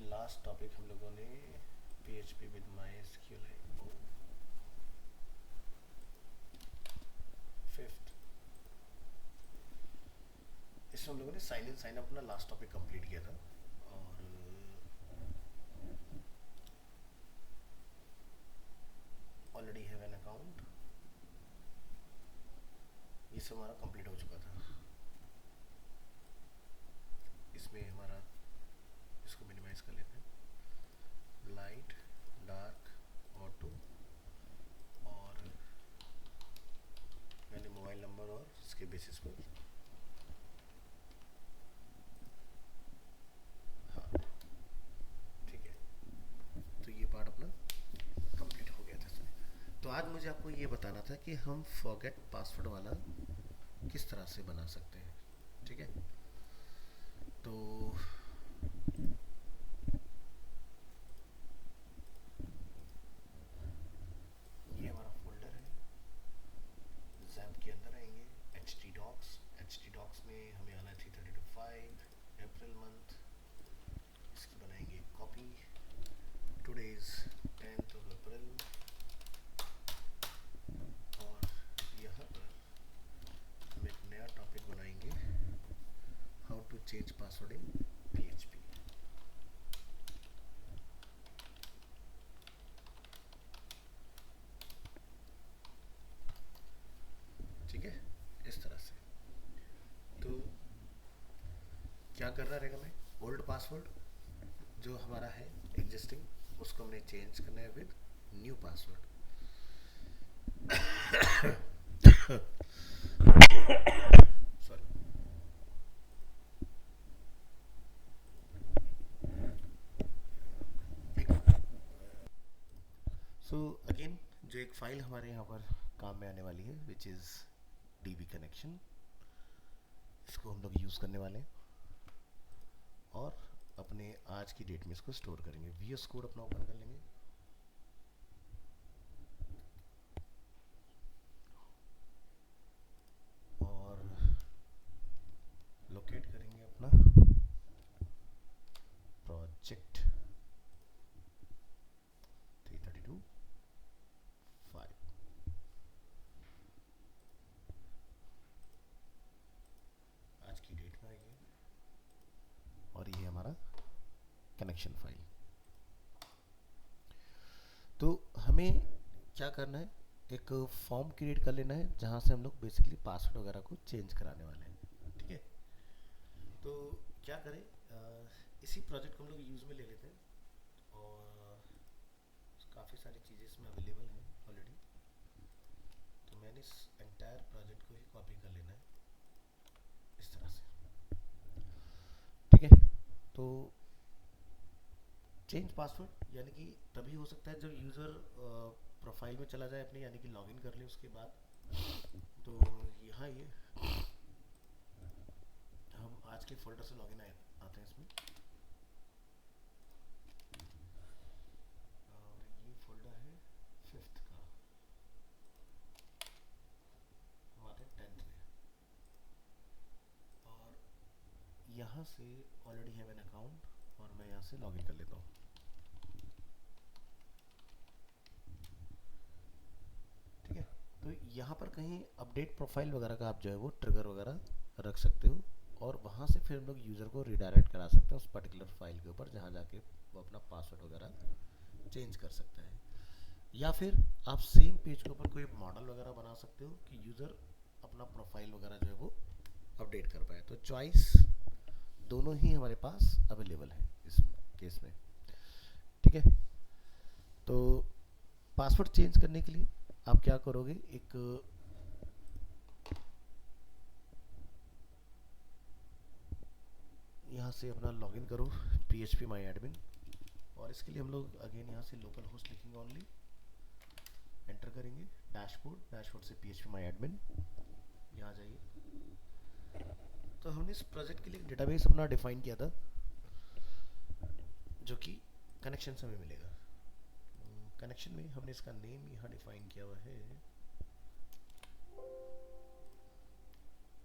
Last topic हम लोगों ने PHP विद MySQL है। फिफ्थ, इसमें हम लोगों ने साइन इन साइन अप अपना लास्ट टॉपिक कंप्लीट किया था। और ऑलरेडी हैव एन अकाउंट, ये सब हमारा कंप्लीट हो चुका था। इसमें हमारा, इसको मिनिमाइज कर लेते हैं, लाइट, डार्क, ऑटो, और मैंने मोबाइल नंबर और इसके बेसिस पर, हाँ ठीक है, तो ये पार्ट अपना कंप्लीट हो गया था सर। तो आज मुझे आपको ये बताना था कि हम फॉरगेट पासवर्ड वाला किस तरह से बना सकते हैं। ठीक है, तो ये हमारा फोल्डर है, जैम्प के अंदर आएंगे, एच टी डॉक्स में हमें आना है 332 अप्रैल मंथ। इसकी बनाएंगे copy, today's 10th of April, और यहाँ पर हम एक नया टॉपिक बनाएंगे, how to change password in PHP। ठीक है, इस तरह से। तो क्या करना रहेगा, मैं ओल्ड पासवर्ड जो हमारा है एग्जिस्टिंग, उसको हमने चेंज करना है with new password. Sorry. So again, जो एक फाइल हमारे यहाँ पर काम में आने वाली है विच इज़ DB कनेक्शन, इसको हम लोग यूज़ करने वाले हैं और अपने आज की डेट में इसको स्टोर करेंगे। VS कोड अपना ओपन कर लेंगे, और लोकेट करेंगे अपना प्रोजेक्ट 332.5। आज की डेट में आएगी, और ये हमारा कनेक्शन फाइल। तो हमें क्या करना है, एक फॉर्म क्रिएट कर लेना है जहाँ से हम लोग बेसिकली पासवर्ड वगैरह को चेंज कराने वाले हैं। ठीक है, तो क्या करें, इसी प्रोजेक्ट को हम लोग यूज़ में ले लेते हैं, और काफ़ी सारी चीज़ें इसमें अवेलेबल हैं ऑलरेडी। तो मैंने इस एंटायर प्रोजेक्ट को ही कॉपी कर लेना है इस तरह से। ठीक है, तो चेंज पासवर्ड यानी कि तभी हो सकता है जब यूज़र प्रोफाइल में चला जाए अपनी, यानी कि लॉगिन कर ले उसके बाद। तो यहाँ ये हम आज के फोल्डर से लॉगिन आते हैं इसमें, और ये फोल्डर है फिफ्थ का, हम आते हैं 10th में, और यहाँ से ऑलरेडी है मैंने अकाउंट, और मैं यहाँ से लॉगिन कर लेता हूँ। ठीक है, तो यहाँ पर कहीं अपडेट प्रोफाइल वगैरह का आप जो है वो ट्रिगर वगैरह रख सकते हो, और वहाँ से फिर हम लोग यूज़र को रिडायरेक्ट करा सकते हैं उस पर्टिकुलर फाइल के ऊपर, जहाँ जाके वो अपना पासवर्ड वगैरह चेंज कर सकता है। या फिर आप सेम पेज के ऊपर कोई मॉडल वगैरह बना सकते हो कि यूज़र अपना प्रोफाइल वगैरह जो है वो अपडेट कर पाए। तो चॉइस दोनों ही हमारे पास अवेलेबल है इस केस में। ठीक है, तो पासवर्ड चेंज करने के लिए आप क्या करोगे, एक यहाँ से अपना लॉगिन करो PHP माई एडमिन, और इसके लिए हम लोग अगेन यहाँ से लोकल होस्ट लिखेंगे ओनली, एंटर करेंगे डैशबोर्ड से PHP माई एडमिन, यहाँ जाइए। तो हमने इस प्रोजेक्ट के लिए डेटाबेस अपना डिफाइन किया था जो कि कनेक्शन से हमें मिलेगा। कनेक्शन में हमने इसका नेम यहाँ डिफाइन किया हुआ है,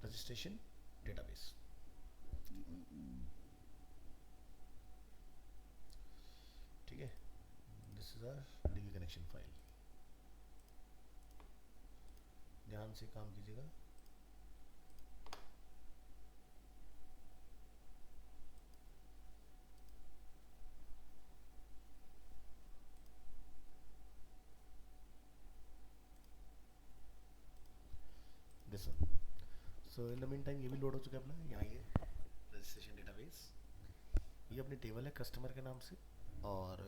registration database. This is our DB connection file. ध्यान से काम कीजिएगा। This one. So in the meantime ये भी लोड हो चुका है अपना। यहाँ ये रजिस्ट्रेशन डेटाबेस, ये अपनी टेबल है कस्टमर के नाम से, और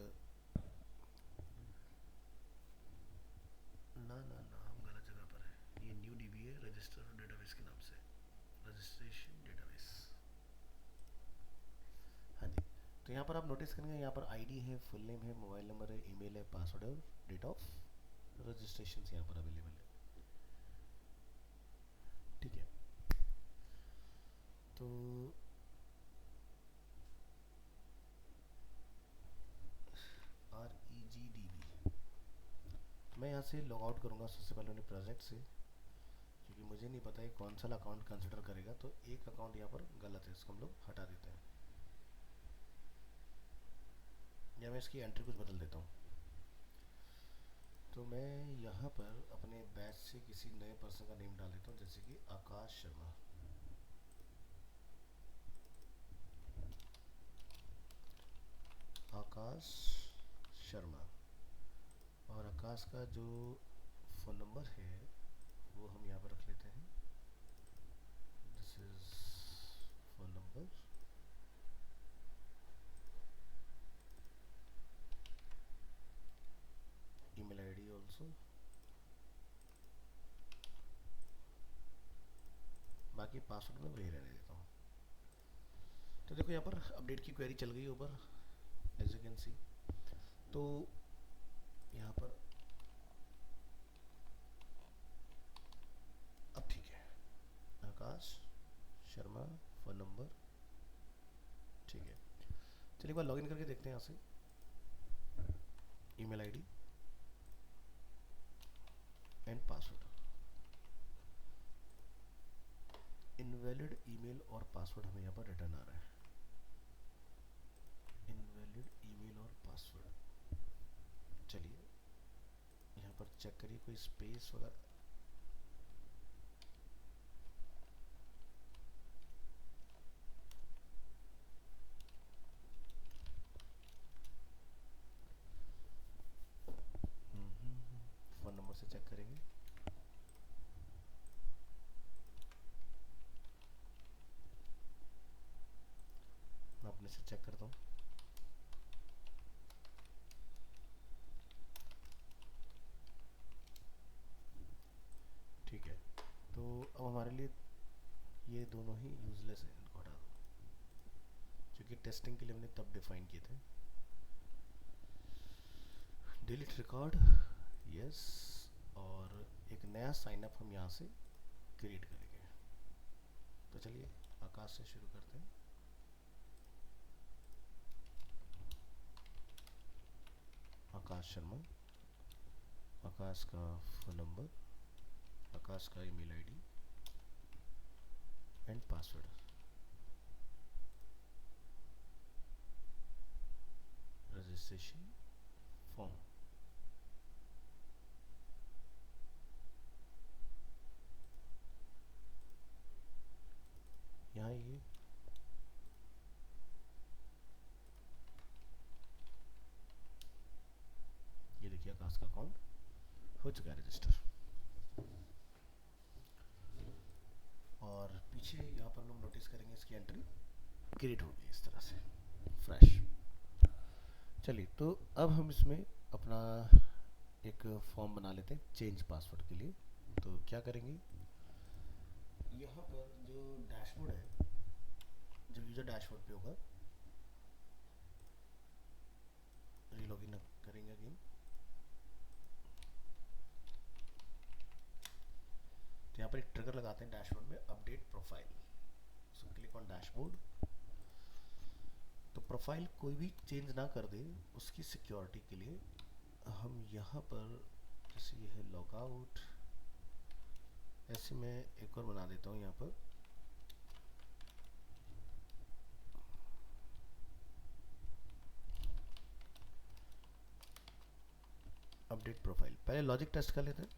ना ना ना हम गलत जगह पर है। ये न्यू डीबी है रजिस्टर डेटाबेस के नाम से, रजिस्ट्रेशन डेटाबेस। हाँ जी। तो यहाँ पर आप नोटिस करेंगे, यहाँ पर आईडी है, फुल नेम है, मोबाइल नंबर है, ईमेल है, पासवर्ड है, और डेट ऑफ रजिस्ट्रेशन यहाँ पर अवेलेबल है। ठीक है। तो REGDB, मैं यहाँ से लॉग आउट करूँगा सबसे पहले अपने प्रोजेक्ट से, क्योंकि मुझे नहीं पता है कौन सा अकाउंट कंसिडर करेगा। तो एक अकाउंट यहाँ पर गलत है, इसको हम लोग हटा देते हैं, या मैं इसकी एंट्री कुछ बदल देता हूँ। तो मैं यहाँ पर अपने बैच से किसी नए पर्सन का नेम डाल देता हूँ, जैसे कि आकाश शर्मा। आकाश शर्मा, और आकाश का जो फ़ोन नंबर है वो हम यहाँ पर रख लेते हैं। This is phone number, email ID also, बाकी पासवर्ड में वही रहने देता हूँ। तो देखो यहाँ पर अपडेट की क्वेरी चल गई ऊपर, एज यू कैन सी। तो यहाँ पर अब ठीक है, आकाश शर्मा फ़ोन नंबर, ठीक है। चलिए एक बार लॉगिन करके देखते हैं यहाँ से। Email ID and password, invalid email और पासवर्ड हमें यहाँ पर रिटर्न आ रहा है। इनवैलिड ईमेल और पासवर्ड। चलिए यहाँ पर चेक करिए कोई स्पेस वगैरह। फ़ोन नंबर से चेक करेंगे। मैं अपने से चेक करता हूँ। ठीक है। तो अब हमारे लिए ये दोनों ही यूजलेस है, इनको हटा दो, क्योंकि टेस्टिंग के लिए हमने तब डिफाइन किए थे। डिलीट रिकॉर्ड, यस, और एक नया साइनअप हम यहाँ से क्रिएट करेंगे। तो चलिए आकाश से शुरू करते हैं। आकाश शर्मा, आकाश का फ़ोन नंबर, आकाश का email ID and password, registration form. यहाँ ये देखिए आकाश का अकाउंट हो चुका है रजिस्टर, और पीछे यहाँ पर हम नोटिस करेंगे इसकी एंट्री क्रिएट होगी इस तरह से फ्रेश। चलिए तो अब हम इसमें अपना एक फॉर्म बना लेते हैं चेंज पासवर्ड के लिए। तो क्या करेंगे, यहाँ पर जो डैशबोर्ड है, जो यूज़र डैशबोर्ड पे होगा, रीलॉगिन करेंगे अगेन। तो यहाँ पर एक ट्रिगर लगाते हैं डैशबोर्ड में, update profile. So click on dashboard. तो प्रोफाइल कोई भी चेंज ना कर दे, उसकी सिक्योरिटी के लिए हम यहाँ पर, जैसे ये है लॉगआउट, ऐसे मैं एक और बना देता हूँ यहाँ पर। अपडेट प्रोफाइल, पहले लॉजिक टेस्ट कर लेते हैं,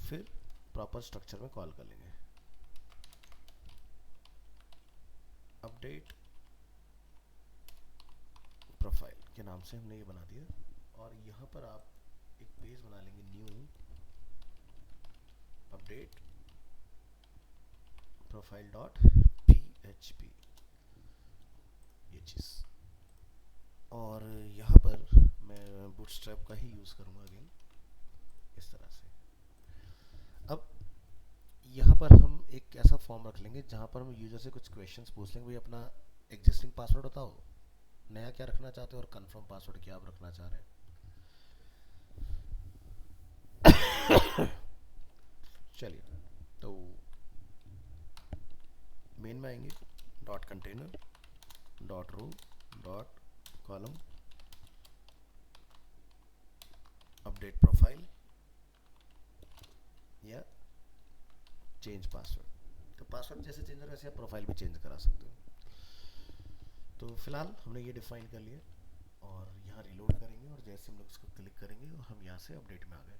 फिर प्रॉपर स्ट्रक्चर में कॉल कर लेंगे। अपडेट प्रोफाइल के नाम से हमने ये बना दिया, और यहाँ पर आप एक पेज बना लेंगे, new update profile dot php, ये चीज़। और यहाँ पर मैं बूटस्ट्रैप का ही यूज़ करूँगा अगेन, इस तरह से। अब यहाँ पर हम एक ऐसा फॉर्म रख लेंगे जहाँ पर हम यूज़र से कुछ क्वेश्चंस पूछ लेंगे, भाई अपना एग्जिस्टिंग पासवर्ड बताओ, नया क्या रखना चाहते हो, और कंफर्म पासवर्ड क्या आप रखना चाह रहे हैं। चलिए, तो मेन में आएंगे, dot container dot row dot column update profile या चेंज पासवर्ड। तो पासवर्ड जैसे चेंज हो वैसे आप प्रोफाइल भी चेंज करा सकते हो। तो फिलहाल हमने ये डिफाइन कर लिया, और यहाँ रिलोड करेंगे, और जैसे हम लोग इसको क्लिक करेंगे और हम यहाँ से अपडेट में आ गए।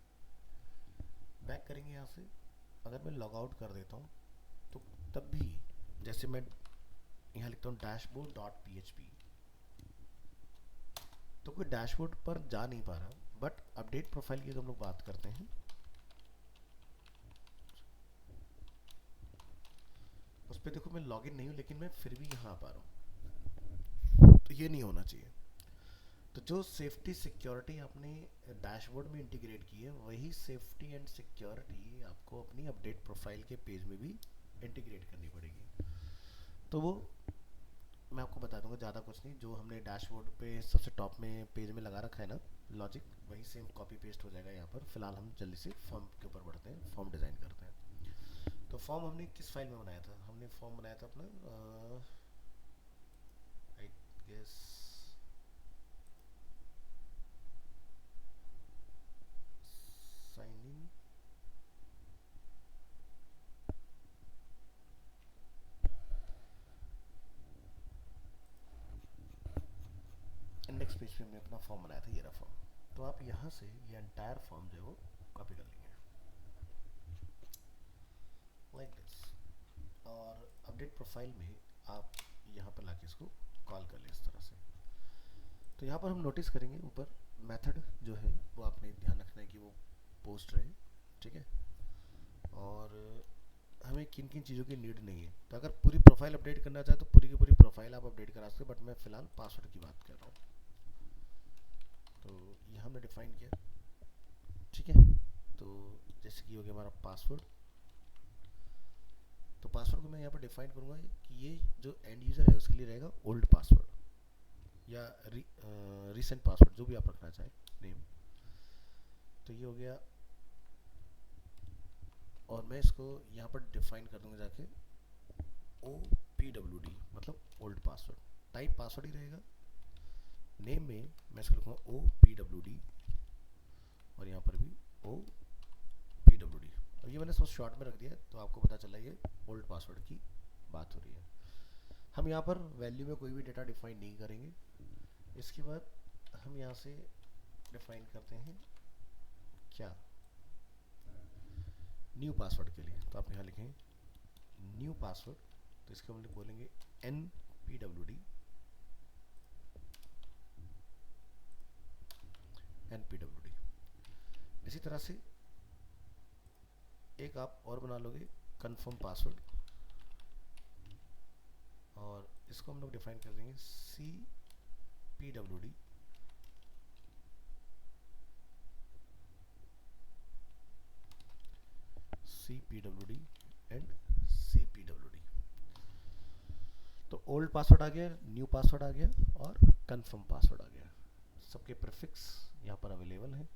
बैक करेंगे यहाँ से, अगर मैं लॉग आउट कर देता हूँ तो तब भी जैसे मैं यहाँ लिखता हूँ डैशबोर्ड डॉट php, तो कोई डैशबोर्ड पर जा नहीं पा रहा। बट अपडेट प्रोफाइल की हम लोग बात करते हैं, उस पर देखो मैं लॉगिन नहीं हूँ, लेकिन मैं फिर भी यहाँ आ पा रहा हूँ, तो ये नहीं होना चाहिए। तो जो सेफ्टी सिक्योरिटी आपने डैशबोर्ड में इंटीग्रेट की है, वही सेफ्टी एंड सिक्योरिटी आपको अपनी अपडेट प्रोफाइल के पेज में भी इंटीग्रेट करनी पड़ेगी। तो वो मैं आपको बता दूंगा, ज़्यादा कुछ नहीं, जो हमने डैशबोर्ड पे सबसे टॉप में पेज में लगा रखा है ना लॉजिक, वही सेम कॉपी पेस्ट हो जाएगा यहाँ पर। फिलहाल हम जल्दी से फॉर्म के ऊपर बढ़ते हैं, फॉर्म डिज़ाइन करते हैं। तो फॉर्म हमने किस फाइल में बनाया था, हमने फॉर्म बनाया था अपना I guess sign in, index page पे हमने अपना फॉर्म बनाया था, ये रहा फॉर्म। तो आप यहाँ से ये एंटायर फॉर्म जो है वो कॉपी कर लेंगे लाइक दिस, और अपडेट प्रोफाइल में आप यहाँ पर लाके इसको कॉल कर लें इस तरह से। तो यहाँ पर हम नोटिस करेंगे ऊपर मेथड जो है वो आपने ध्यान रखना है कि वो पोस्ट रहे, ठीक है। और हमें किन किन चीज़ों की नीड नहीं है, तो अगर पूरी प्रोफाइल अपडेट करना चाहे तो पूरी की पूरी प्रोफाइल आप अपडेट करा सकते हैं, बट मैं फ़िलहाल पासवर्ड की बात कर रहा हूँ। तो ये हमने डिफाइन किया, ठीक है। तो जैसे कि हो गया हमारा पासवर्ड, तो पासवर्ड को मैं यहाँ पर डिफाइन करूँगा कि ये जो एंड यूज़र है उसके लिए रहेगा ओल्ड पासवर्ड या रिसेंट पासवर्ड, जो भी आप रखना चाहें नेम। तो ये हो गया, और मैं इसको यहाँ पर डिफाइन कर दूँगा जाके OPWD, मतलब ओल्ड पासवर्ड। टाइप पासवर्ड ही रहेगा, नेम में मैं इसको लिखूँगा OPWD, और यहाँ पर भी OPWD। और ये मैंने सब शॉर्ट में रख दिया, तो आपको पता चला ये ओल्ड पासवर्ड की बात हो रही है। हम यहाँ पर वैल्यू में कोई भी डेटा डिफाइन नहीं करेंगे। इसके बाद हम यहाँ से डिफाइन करते हैं क्या, न्यू पासवर्ड के लिए। तो आप यहाँ लिखेंगे न्यू पासवर्ड, तो इसको हम बोलेंगे NPWD, NPWD। इसी तरह से एक आप और बना लोगे कंफर्म पासवर्ड, और इसको हम लोग डिफाइन कर देंगे CPWD, CPWD एंड CPWD। तो ओल्ड पासवर्ड आ गया, न्यू पासवर्ड आ गया, और कंफर्म पासवर्ड आ गया। सबके प्रीफिक्स यहाँ पर अवेलेबल हैं।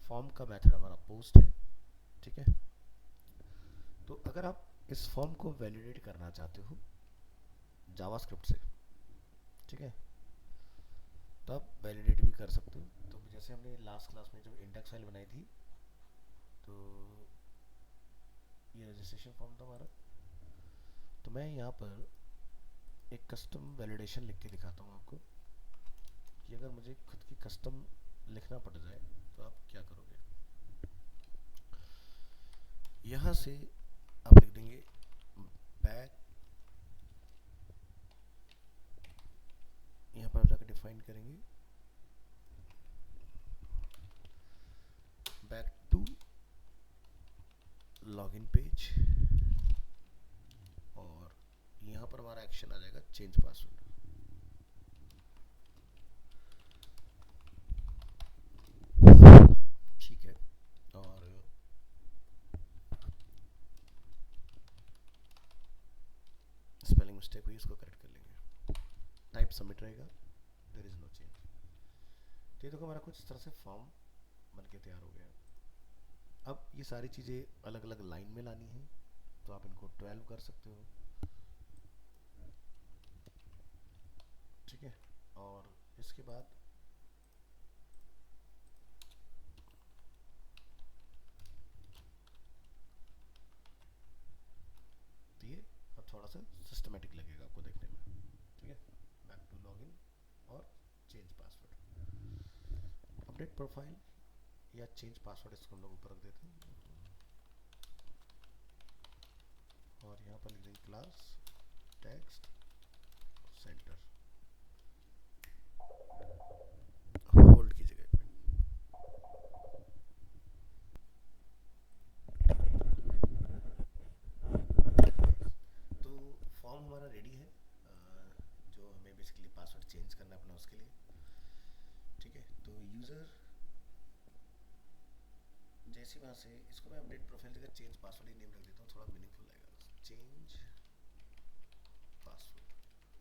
फॉर्म का मेथड हमारा पोस्ट है, ठीक है। तो अगर आप इस फॉर्म को वैलिडेट करना चाहते हो जावास्क्रिप्ट से, ठीक है, तो आप वैलिडेट भी कर सकते हो। तो जैसे हमने लास्ट क्लास में जब इंडेक्स फाइल बनाई थी, तो ये रजिस्ट्रेशन फॉर्म था हमारा, तो मैं यहाँ पर एक कस्टम वैलिडेशन लिख के दिखाता हूँ आपको कि अगर मुझे खुद की कस्टम लिखना पड़ जाए तो आप क्या करोगे, यहाँ से आप लिख देंगे बैक, यहाँ पर आप जाकर डिफाइन करेंगे बैक टू लॉगिन पेज, और यहाँ पर हमारा एक्शन आ जाएगा चेंज पासवर्ड। ठीक है, और स्पेलिंग मिस्टेक हुई, इसको करेक्ट कर लेंगे, टाइप सबमिट रहेगा, देयर इज नो चेंज। तो ये देखो हमारा कुछ इस तरह से फॉर्म बन के तैयार हो गया है। अब ये सारी चीज़ें अलग अलग लाइन में लानी है, तो आप इनको 12 कर सकते हो, ठीक है। और इसके बाद तो ये अब थोड़ा सा सिस्टमेटिक लगेगा आपको देखने में, ठीक है। बैक टू लॉगिन और चेंज पासवर्ड, अपडेट प्रोफाइल या चेंज पासवर्ड, इसको हम लोग ऊपर रख देते हैं, और यहाँ पर लिख देंगे क्लास टेक्स्ट सेंटर, होल्ड की जगह पे। तो फॉर्म हमारा रेडी है, जो हमें बेसिकली पासवर्ड चेंज करना है अपना उसके लिए, ठीक है। तो यूज़र जैसे वहाँ से, इसको मैं अपडेट प्रोफाइल जगह चेंज पासवर्ड ही नेम रख देता हूँ, थोड़ा मीनिंगफुल लगेगा, चेंज पासवर्ड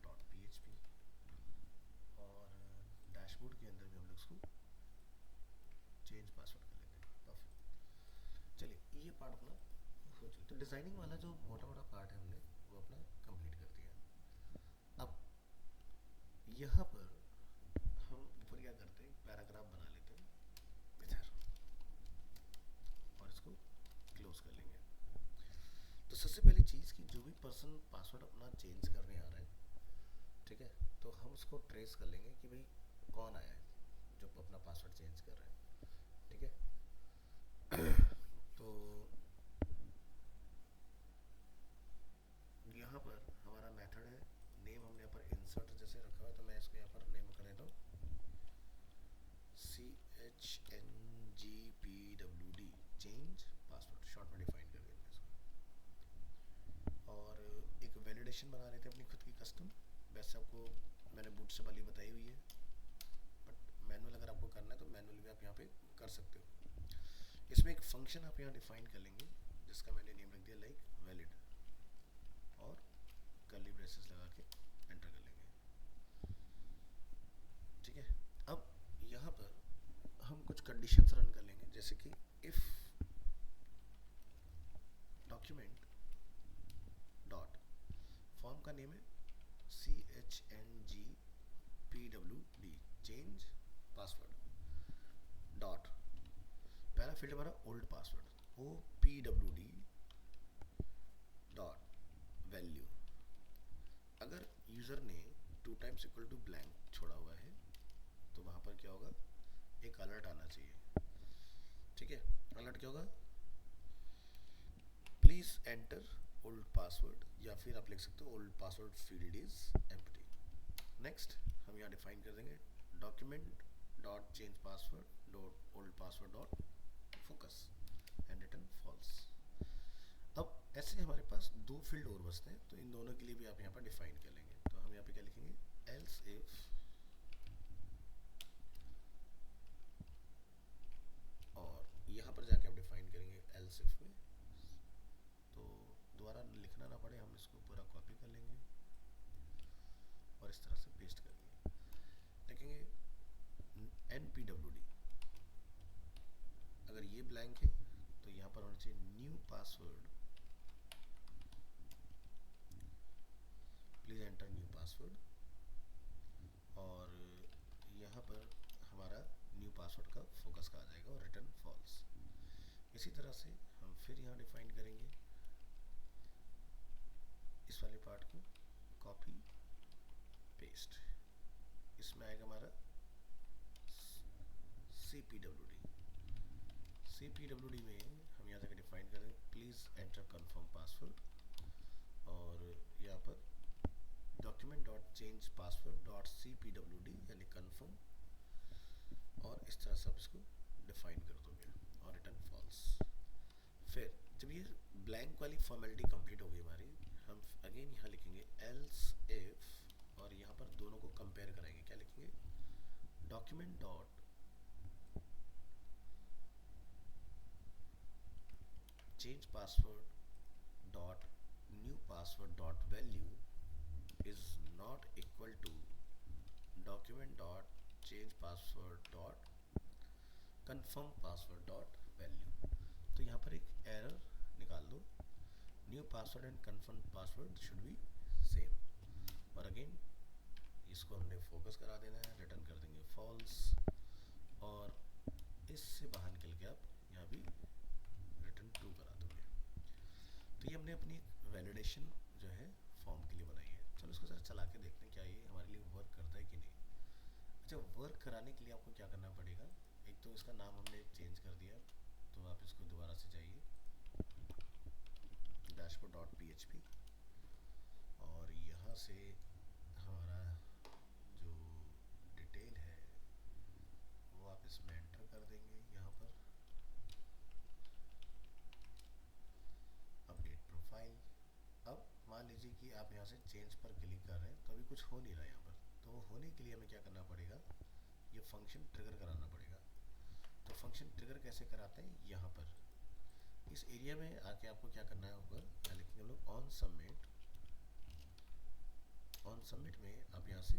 डॉट php, और डैशबोर्ड के अंदर भी हम लोग इसको चेंज पासवर्ड कर लेते हैं, परफेक्ट। चलिए ये पार्ट अपना हो चुका, तो डिज़ाइनिंग वाला जो मोटा मोटा पार्ट है हमने वो अपना कंप्लीट कर दिया। अब यहाँ पर हम ऊपर क्या करते हैं, पैराग्राफ बना लेते हैं इधर, और इसको क्लोज कर लेंगे। तो सबसे पहली चीज़ कि जो भी पर्सन पासवर्ड अपना चेंज करने आ रहा है, ठीक है, तो हम उसको ट्रेस कर लेंगे कि भाई कौन आया है जो अपना पासवर्ड चेंज कर रहा है, ठीक है। तो यहाँ पर हमारा मेथड है, नेम हमने यहाँ पर इंसर्ट जैसे रखा हुआ है, तो मैं इसको यहाँ पर नेम कर देता हूँ CHNGPWD, चेंज पासवर्ड, शॉर्ट में डिफाइन कर देंगे इसको। और एक वैलिडेशन बना लेते हैं अपनी खुद की कस्टम, वैसे आपको मैंने बूटस्ट्रैप वाली बताई हुई है, बट मैनुअल अगर आपको करना है तो मैनुअल भी आप यहाँ पे कर सकते हो। इसमें एक फंक्शन आप यहाँ डिफाइन कर लेंगे जिसका मैंने नेम रख दिया लाइक वैलिड, और कर्ली ब्रेसेस लगा के एंटर कर लेंगे, ठीक है। अब यहाँ पर हम कुछ कंडीशंस रन कर लेंगे, जैसे कि इफ डॉक्यूमेंट डॉट, फॉर्म का नेम है CHNGPWD, चेंज पासवर्ड डॉट, पहला फील्ड हमारा old password OPWD dot value. अगर यूज़र ने 2 टाइम्स इक्वल टू ब्लैंक छोड़ा हुआ है तो वहाँ पर क्या होगा, एक अलर्ट आना चाहिए, ठीक है। अलर्ट क्या होगा, प्लीज़ एंटर ओल्ड पासवर्ड, या फिर आप लिख सकते हो old password field is empty. Next हम यहाँ डिफाइन कर देंगे document dot change password dot old password dot focus and return false. अब ऐसे हमारे पास 2 फील्ड और बचते हैं, तो इन दोनों के लिए भी आप यहाँ पर डिफाइन कर लेंगे। तो हम यहाँ पे क्या लिखेंगे, एल्स इफ, और यहाँ पर जाके आप डिफाइन करेंगे एल्स इफ में, तो दोबारा लिखना ना पड़े, हम इसको पूरा कॉपी कर लेंगे और इस तरह से पेस्ट करेंगे। लिखेंगे NPWD, अगर ये ब्लैंक है तो यहाँ पर होना चाहिए new password, please enter new password, और यहाँ पर हमारा न्यू पासवर्ड का फोकस का आ जाएगा और रिटर्न फॉल्स। इसी तरह से हम फिर यहाँ डिफाइन करेंगे इस वाले पार्ट को, कॉपी पेस्ट, इसमें आएगा हमारा CPWD में हम यहाँ से डिफाइन करें प्लीज़ एंटर कंफर्म पासवर्ड, और यहाँ पर document dot change password dot CPWD यानी कंफर्म, और इस तरह सब इसको डिफाइन कर दोगे और रिटर्न फॉल्स। फिर जब ये ब्लैंक वाली फॉर्मेलिटी कंप्लीट होगी हमारी, हम अगेन यहाँ लिखेंगे एल्स इफ, और यहाँ पर दोनों को कंपेयर कराएंगे। क्या लिखेंगे? Document dot change password dot new password dot value is not equal to document dot change password dot confirm password dot value। तो यहाँ पर एक एरर निकाल दो, new password and confirm password should be same, और again इसको हमने focus करा देना है, रिटर्न कर देंगे फॉल्स, और इससे बाहर निकल के आप यहाँ भी रिटर्न ट्रू करा दोगे। तो ये हमने अपनी वैलिडेशन जो है फॉर्म के लिए बनाई है। चलो इसको जरा चला के देखते हैं क्या ये हमारे लिए वर्क करता है कि नहीं। अच्छा, वर्क कराने के लिए आपको क्या करना पड़ेगा, एक तो इसका नाम हमने चेंज कर दिया, तो आप इसको दोबारा से जाइए डैशबोर्ड डॉट PHP, और यहाँ से हमारा जो डिटेल है वो आप इसमें एंटर कर देंगे। यहाँ पर अपडेट प्रोफाइल। अब मान लीजिए कि आप यहाँ से चेंज पर क्लिक कर रहे हैं तो अभी कुछ हो नहीं रहा है यहाँ पर, तो वो होने के लिए हमें क्या करना पड़ेगा, ये फंक्शन ट्रिगर कराना पड़ेगा। तो फंक्शन ट्रिगर कैसे कराते हैं, यहाँ पर इस एरिया में आके आपको क्या करना होगा, यहाँ लिखेंगे हम लोग ऑन सबमिट। ऑन सबमिट में आप यहाँ से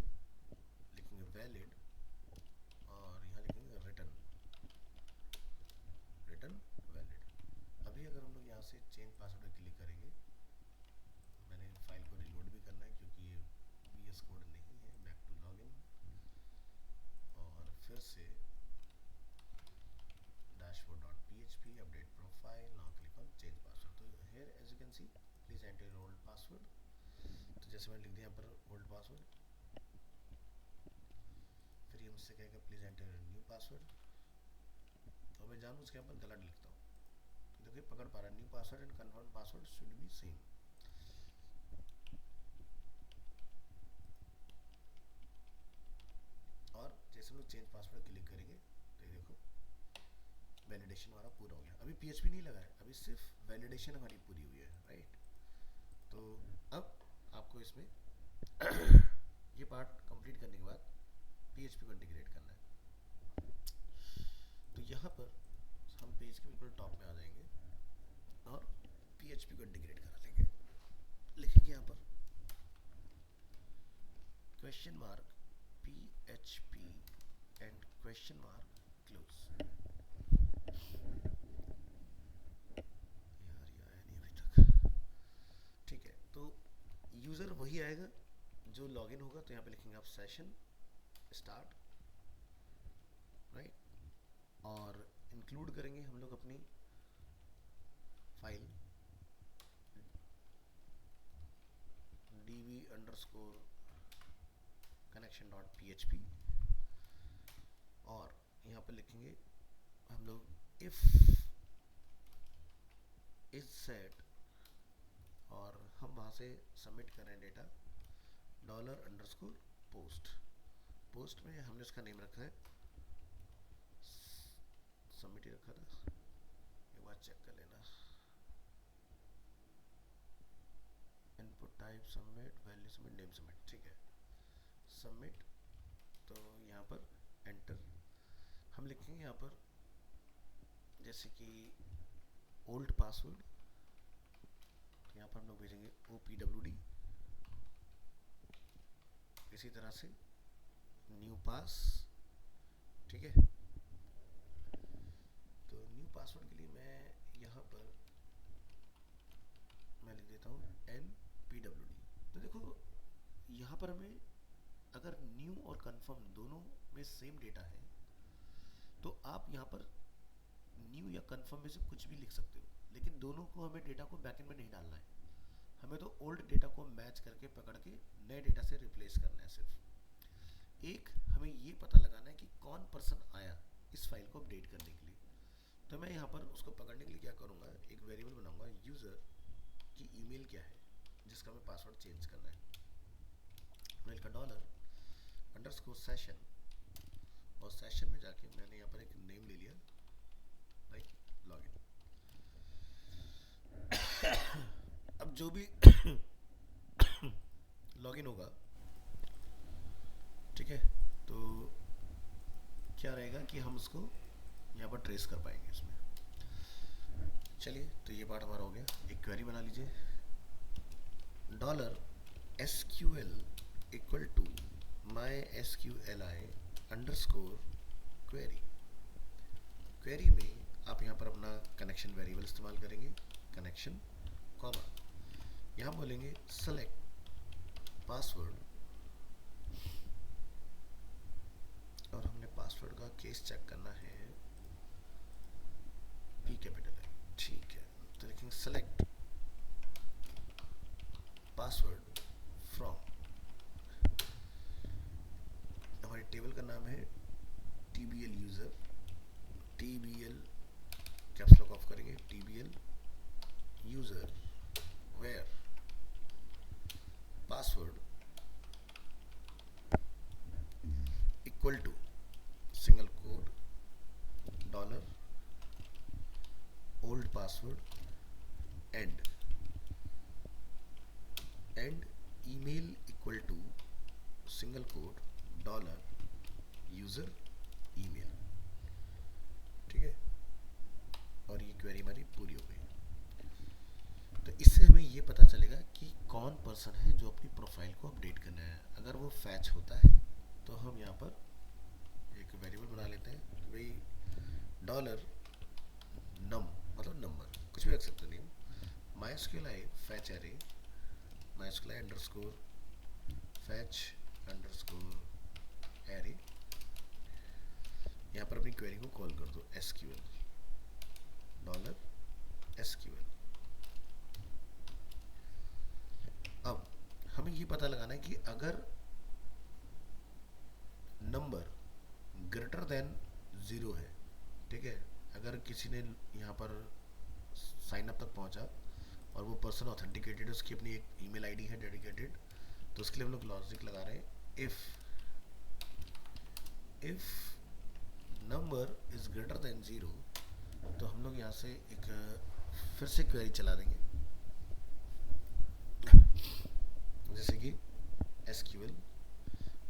लिखेंगे वैलिड, और यहाँ लिखेंगे रिटर्न वैलिड। अभी अगर हम लोग यहाँ से चेंज पासवर्ड पर क्लिक करेंगे, मैंने फाइल को रिलोड भी करना है क्योंकि ये VS कोड नहीं है, बैक टू लॉगिन, और फिर से dashboard.php update profile, now click on change password. तो here as you can see please enter your old password, तो जैसे मैंने लिख दिया यहाँ पर ओल्ड पासवर्ड, फिर ये मुझसे कहेगा प्लीज एंटर न्यू पासवर्ड, तो मैं जानूँ उसके यहाँ पर गलत लिखता हूँ, तो देखिए पकड़ पा रहा है new password and confirm password should be same. और जैसे हम लोग चेंज पासवर्ड क्लिक करेंगे तो ये देखो वैलिडेशन हमारा पूरा हो गया। अभी PHP नहीं लगा है, अभी सिर्फ वैलिडेशन हमारी पूरी हुई है, राइट। तो अब आपको इसमें ये पार्ट कंप्लीट करने के बाद PHP को इंटीग्रेट करना है। तो यहाँ पर हम पेज के बिल्कुल टॉप में आ जाएंगे और PHP को इंटीग्रेट करा लेंगे। लिखेंगे यहाँ पर question mark PHP and question mark close. यार ये आया नहीं अभी तक, ठीक है। तो यूज़र वही आएगा जो लॉगिन होगा, तो यहाँ पे लिखेंगे आप सेशन स्टार्ट, राइट, और इंक्लूड करेंगे हम लोग अपनी फाइल dv_connection.php, और यहाँ पर लिखेंगे हम लोग इफ इज सेट, और हम वहाँ से सबमिट करें डेटा $_post। पोस्ट में हमने उसका नेम रखा है, सबमिट ही रखा था, एक बार चेक कर लेना। Input type submit, value submit, name submit, ठीक है, सबमिट। तो यहाँ पर एंटर हम लिखेंगे यहाँ पर जैसे कि ओल्ड पासवर्ड, तो यहाँ पर हम लोग भेजेंगे OPWD, इसी तरह से न्यू पास, ठीक है। तो न्यू पासवर्ड के लिए मैं यहाँ पर मैं लिख देता हूँ NPWD। तो देखो यहाँ पर हमें अगर न्यू और कंफर्म दोनों में सेम डेटा है तो आप यहाँ पर न्यू या कंफर्म में से कुछ भी लिख सकते हो, लेकिन दोनों को हमें डेटा को बैकएंड में नहीं डालना है, हमें तो ओल्ड डेटा को मैच करके पकड़ के नए डेटा से रिप्लेस करना है। सिर्फ एक हमें ये पता लगाना है कि कौन पर्सन आया इस फाइल तो मैं यहाँ पर उसको पकड़ने के लिए क्या करूँगा, एक वेरिएबल बनाऊंगा यूज़र की ईमेल क्या है जिसका मैं पासवर्ड चेंज करना है। मैं लिखा $_सेशन और सेशन में जाके मैंने यहाँ पर एक नेम ले लिया लाइक लॉगिन। अब जो भी लॉगिन होगा, ठीक है, तो क्या रहेगा कि हम उसको यहाँ पर ट्रेस कर पाएंगे इसमें। चलिए, तो ये पार्ट हमारा हो गया। एक क्वेरी बना लीजिए, $SQL equal to MySQLi_query। Query में आप यहाँ पर अपना कनेक्शन वेरिएबल इस्तेमाल करेंगे, कनेक्शन कॉमा, यहाँ बोलेंगे सेलेक्ट पासवर्ड, और हमने पासवर्ड का केस चेक करना है P कैपिटल है, ठीक है। तो लिखेंगे सेलेक्ट पासवर्ड फ्रॉम, हमारे टेबल का नाम है TBL user, TBL caps lock off करेंगे, TBL user where password equal to single quote $old password and email equal to single quote $user email, ठीक है। और ये क्वेरी हमारी पूरी हो गई। तो इससे हमें ये पता चलेगा कि कौन पर्सन है जो अपनी प्रोफाइल को अपडेट करना है। अगर वो फैच होता है तो हम यहाँ पर एक वेरिएबल बना लेते हैं, भाई $num मतलब नंबर, कुछ भी रख सकते हैं, MySQLi fetch array, MySQLi underscore fetch underscore array, यहाँ पर अपनी क्वेरी को कॉल कर दो SQL $SQL। अब हमें ये पता लगाना है कि अगर नंबर ग्रेटर देन 0 है, ठीक है, अगर किसी ने यहाँ पर साइन अप तक पहुँचा और वो पर्सन ऑथेंटिकेटेड है, उसकी अपनी एक ईमेल आईडी है डेडिकेटेड, तो उसके लिए हम लोग लॉजिक लगा रहे हैं if number is greater than 0, तो हम लोग यहाँ से एक फिर से क्वेरी चला देंगे, जैसे कि SQL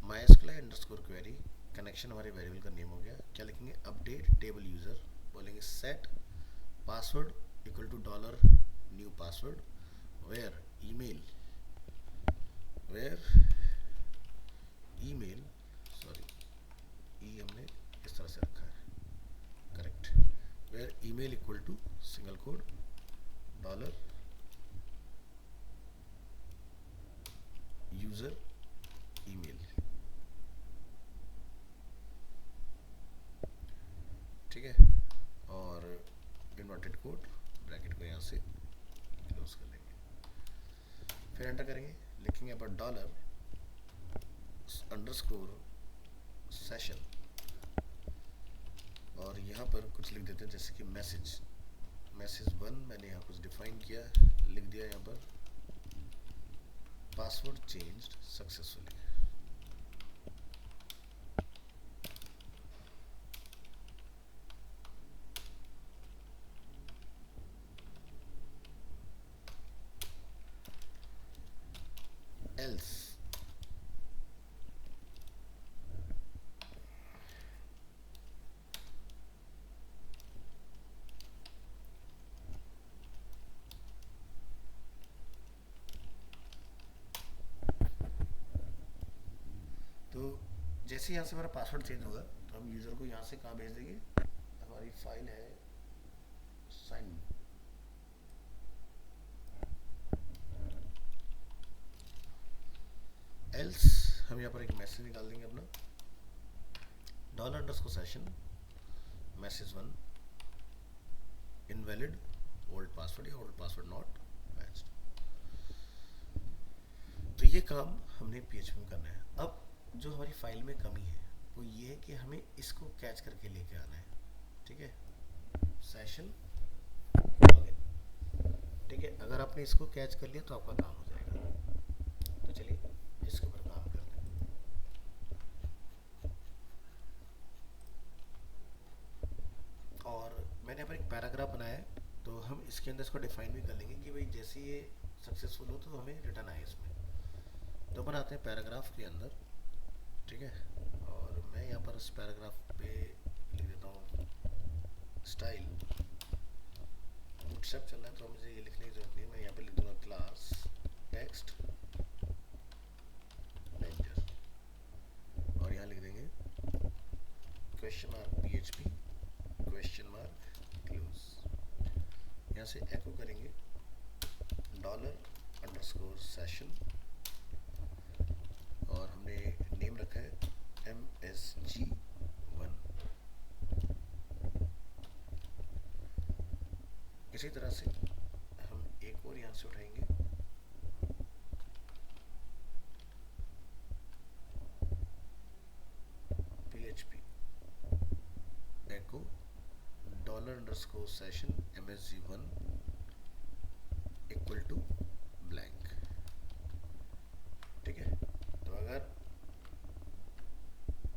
MySQLi underscore query, connection हमारे वेरिएबल का नेम हो गया, क्या लिखेंगे अपडेट टेबल यूजर, बोलेंगे set password equal to $new password where email sorry ई हमने इस तरह से रखा है, correct, where email equal to single quote $user email, ठीक है। और इन्वर्टेड कोड ब्रैकेट को यहाँ से क्लोज कर लेंगे, फिर एंटर करेंगे, लिखेंगे पर $_सेशन, और यहाँ पर कुछ लिख देते हैं, जैसे कि मैसेज 1, मैंने यहाँ कुछ डिफाइन किया, लिख दिया यहाँ पर पासवर्ड चेंज्ड सक्सेसफुली। एल्स तो जैसे यहाँ से हमारा पासवर्ड चेंज होगा तो हम यूज़र को यहाँ से कहाँ भेज देंगे, हमारी फाइल है साइन, एल्स हम यहाँ पर एक मैसेज निकाल देंगे अपना $_session message 1 invalid old password या ओल्ड पासवर्ड नॉट मैच्ड। तो ये काम हमने PHP में करना है। अब जो हमारी फाइल में कमी है वो ये है कि हमें इसको कैच करके लेके आना है, ठीक है। Session login. ठीक है, अगर आपने इसको कैच कर लिया तो आपका काम हो जाएगा। तो चलिए इसके ऊपर काम करते हैं। और मैंने यहाँ पर एक पैराग्राफ बनाया है, तो हम इसके अंदर इसको डिफाइन भी कर लेंगे कि भाई जैसे ये सक्सेसफुल हो तो हमें रिटर्न आए इसमें। तो बनाते हैं पैराग्राफ के अंदर। ठीक है, और मैं यहाँ पर इस पैराग्राफ पे लिख देता हूँ स्टाइल। बूटस्ट्रैप चल रहा है तो मुझे ये लिखने की जरूरत नहीं है। मैं यहाँ पे लिख दूंगा क्लास टेक्स्ट रेंजर, और यहाँ लिख देंगे question mark PHP question mark close. यहाँ से एको करेंगे $_सेशन, और हमने नेम रखा है MSG1। इसी तरह से हम एक और यहाँ से उठाएंगे PHP एको $_सेशन MSG1 इक्वल टू ब्लैंक। ठीक है, तो अगर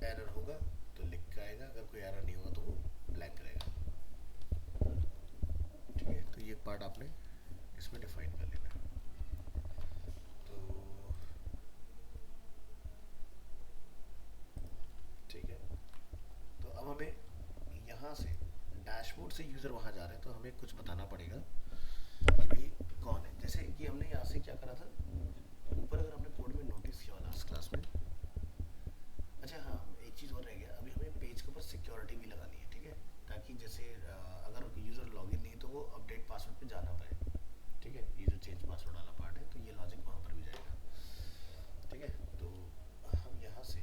एरर होगा तो लिख के आएगा, अगर कोई एरर नहीं होगा तो वो ब्लैंक रहेगा। ठीक है, तो ये पार्ट आपने इसमें डिफाइन कर लेना है। तो ठीक है, तो अब हमें यहाँ से डैशबोर्ड से यूज़र वहाँ जा रहे हैं तो हमें कुछ बताना पड़ेगा कि भाई कौन है। जैसे कि हमने यहाँ से क्या करा था, ऊपर अगर हमने कोड में नोटिस किया लास्ट क्लास में। अच्छा हाँ, एक चीज़ और रह गया, अभी हमें पेज के ऊपर सिक्योरिटी भी लगानी है। ठीक है, ताकि जैसे अगर यूज़र लॉगिन नहीं तो वो अपडेट पासवर्ड पे जाना पड़े। ठीक है, ये जो चेंज पासवर्ड वाला पार्ट है, तो ये लॉजिक वहाँ पर भी जाएगा। ठीक है, तो हम यहाँ से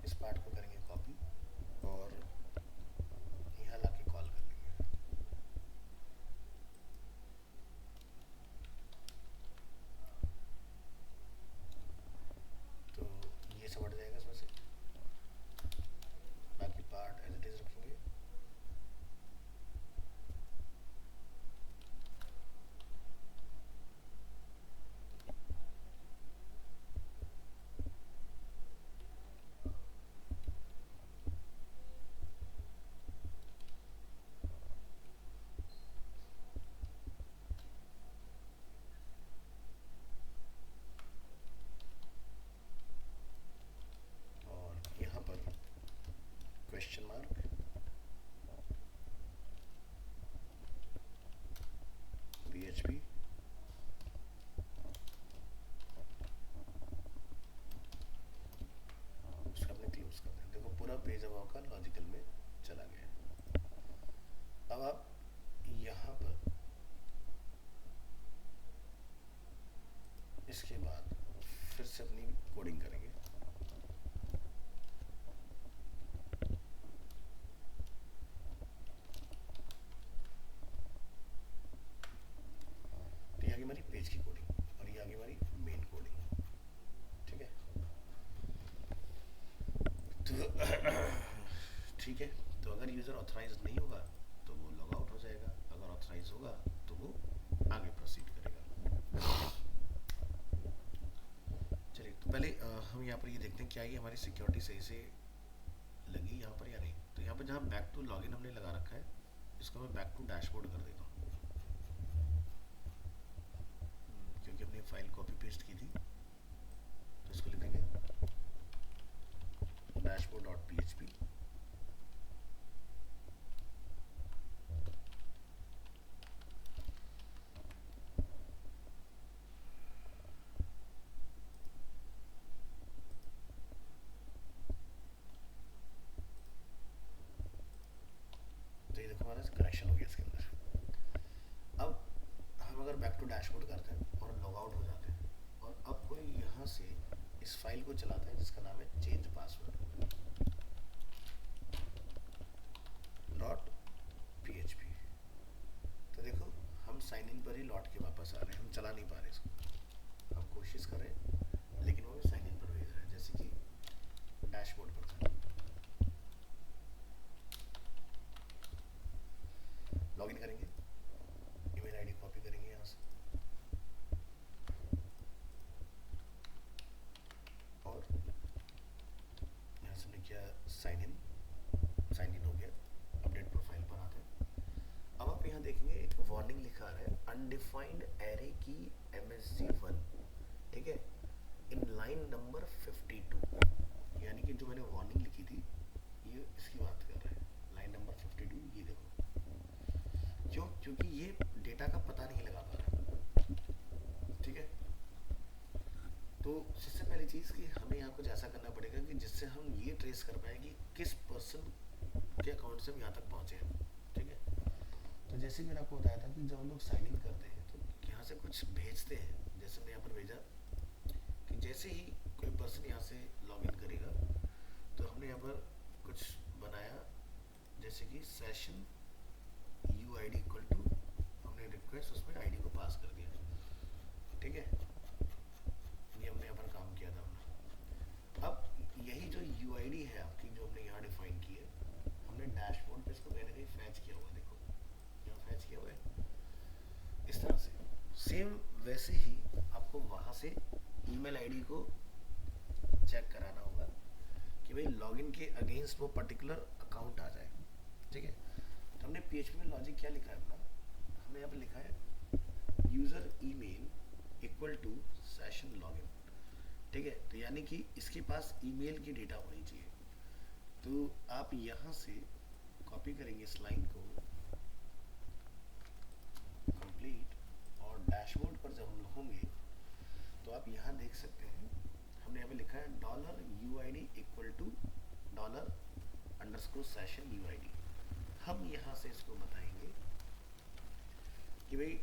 इस पार्ट को करेंगे कॉपी और यहाँ ला के कॉल कर लेंगे। तो ये सब हट जाएगा इसमें से, बाकी पार्ट एज इट इज रखेंगे। और यहाँ पर क्वेश्चन मार्क PHP उसको अपने क्लोज कर दें। देखो पूरा पेज अब आपका लॉजिकल में चला गया है। अब आप यहाँ पर इसके बाद फिर से अपनी कोडिंग करेंगे। तो ये आ गई हमारी पेज की कोडिंग और ये आ गई हमारी मेन कोडिंग। ठीक है, तो ठीक है, तो अगर यूज़र ऑथराइज नहीं होगा तो वो लॉग आउट हो जाएगा, अगर ऑथराइज होगा तो वो आगे प्रोसीड करेगा। चलिए, तो पहले हम यहाँ पर ये देखते हैं क्या ये हमारी सिक्योरिटी सही से लगी यहाँ पर या नहीं। तो यहाँ पर जहाँ बैक टू लॉगिन हमने लगा रखा है, इसको मैं बैक टू डैशबोर्ड कर देता हूँ, क्योंकि हमने फाइल कॉपी पेस्ट की थी। तो इसको लिख देंगे dashboard.php। तो ये देखो हमारा कनेक्शन हो गया इसके अंदर। अब हम अगर बैक टू डैशबोर्ड करते हैं और लॉग आउट हो जाते हैं, और अब कोई यहाँ से इस फाइल को चलाता है जिसका नाम है चेंज पासवर्ड .php। तो देखो हम साइन इन पर ही लौट के वापस आ रहे हैं, हम चला नहीं पा रहे इसको। हम कोशिश कर रहे हैं लेकिन वो भी साइन इन पर भेज रहा है, जैसे कि डैशबोर्ड पर था। गया साइन इन हो गया। अपडेट प्रोफाइल पर आते हैं। अब आप यहाँ देखेंगे एक वार्निंग लिखा है, अनडिफाइंड एरे की MSG1, ठीक है, इन लाइन नंबर 52। यानी कि जो मैंने वार्निंग लिखी थी ये इसकी बात कर रहा है, लाइन नंबर 52। ये देखो क्यों, क्योंकि ये डेटा का पता नहीं लगा पा रहा, ठीक है। तो सबसे पहली चीज़ कि हमें यहाँ कुछ ऐसा करना पड़ेगा कि जिससे हम ये ट्रेस कर पाए कि किस पर्सन के अकाउंट से हम यहाँ तक पहुँचे हैं, ठीक है। तो जैसे मैंने आपको बताया था कि जब हम लोग साइन इन करते हैं तो यहाँ से कुछ भेजते हैं। जैसे मैं यहाँ पर भेजा कि जैसे ही कोई पर्सन यहाँ से लॉग इन करेगा तो हमने यहाँ पर कुछ बनाया, जैसे कि सेशन UID इक्वल टू, हमने रिक्वेस्ट उसमें आईडी को पास कर दिया, ठीक है। ये हमने यहाँ पर काम किया था हमने। अब यही जो UID है आपकी, जो हमने यहाँ डिफाइन की है, हमने डैशबोर्ड पे इसको कहीं ना कहीं फैच किया हुआ, देखो यहाँ फैच किया हुआ है इस तरह से। सेम वैसे ही आपको वहाँ से ईमेल आईडी को चेक कराना होगा कि भाई लॉगिन के अगेंस्ट वो पर्टिकुलर अकाउंट आ जाए, ठीक है। तो हमने PHP में लॉजिक क्या लिखा है अपना, हमने यहाँ पे लिखा है user email equal to session login, ठीक है। तो यानी कि इसके पास ईमेल की डेटा होनी चाहिए। तो आप यहाँ से कॉपी करेंगे इस लाइन को कंप्लीट, और डैशबोर्ड पर जब हम होंगे तो आप यहाँ देख सकते हैं हमने यहाँ पे लिखा है $UID equal to $_session UID। हम यहाँ से इसको बताएंगे कि भाई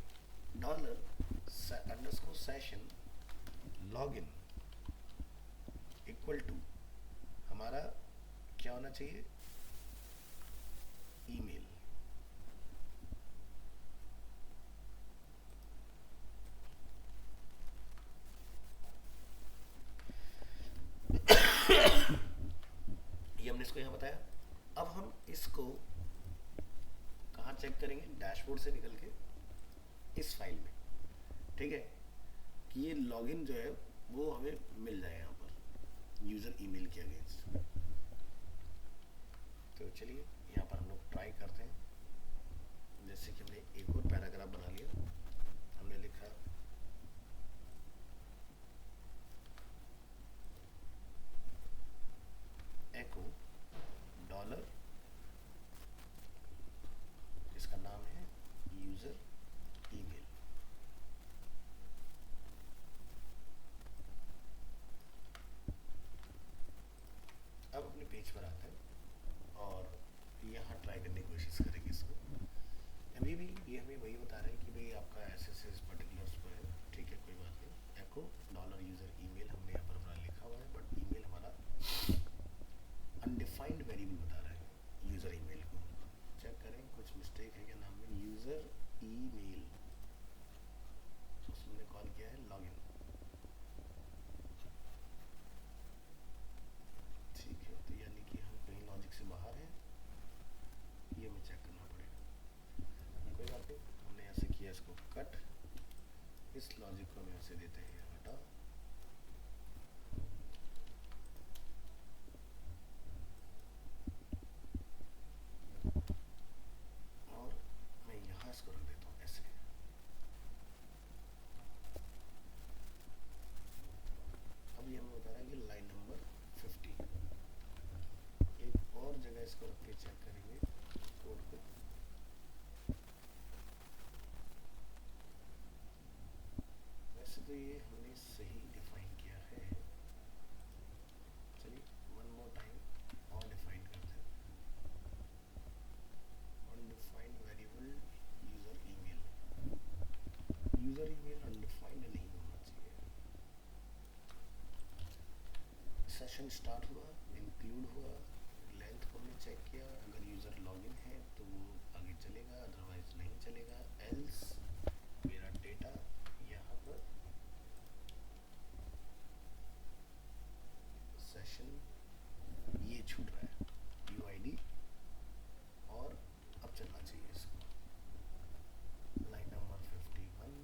$_session लॉगिन इक्वल टू हमारा क्या होना चाहिए, ईमेल। ये हमने इसको यहाँ बताया। अब हम इसको कहाँ चेक करेंगे, डैशबोर्ड से निकल के इस फाइल में, ठीक है, कि ये लॉगिन जो है वो हमें मिल जाए यहाँ पर यूज़र ईमेल के अगेंस्ट। तो चलिए यहाँ पर हम लोग ट्राई करते हैं। जैसे कि हमने एक और पैराग्राफ बना लिया, हमने लिखा एको डॉलर, इसका नाम है यूज़र ईमेल। अब अपने पेज पर आते हैं और यहाँ ट्राई करने की कोशिश करेंगे इसको। अभी भी ये हमें वही बता रहे हैं कि भाई आपका SSS पर्टिकुलर्स पर है, ठीक है, कोई बात नहीं। एको डॉलर यूज़र ईमेल हमने यहाँ पर अपना लिखा हुआ है, बट ईमेल हमारा अनडिफाइंड वेरिएबल बता रहा है यूज़र ईमेल को। चेक करें कुछ मिस्टेक है क्या नाम में, यूज़र ईमेल, उसने कॉल किया है लॉगिन, ठीक है। तो यानी कि हम कहीं लॉजिक से बाहर हैं, ये हमें चेक करना पड़ेगा। कोई बात नहीं, हमने ऐसे किया इसको कट, इस लॉजिक को हम ऐसे देते हैं हटा। और मैं यहाँ इसको रख देता हूँ ऐसे। अब ये हमें बता रहा है कि लाइन नंबर 50। एक और जगह इसको रख के चेक करेंगे कोड को। वैसे तो ये हमने सही डिफाइन किया है। चलिए वन मोर टाइम और डिफाइन करते हैं। Undefined variable user email, user email undefined नहीं होना चाहिए। सेशन स्टार्ट हुआ, इंक्लूड हुआ, लेंथ को हमने चेक किया, अगर यूज़र लॉगिन है तो वो आगे चलेगा, अदरवाइज नहीं चलेगा। एल्स मेरा डेटा यहाँ पर सेशन ये छूट रहा है UID, और अब चलना चाहिए इसको लाइन नंबर 51।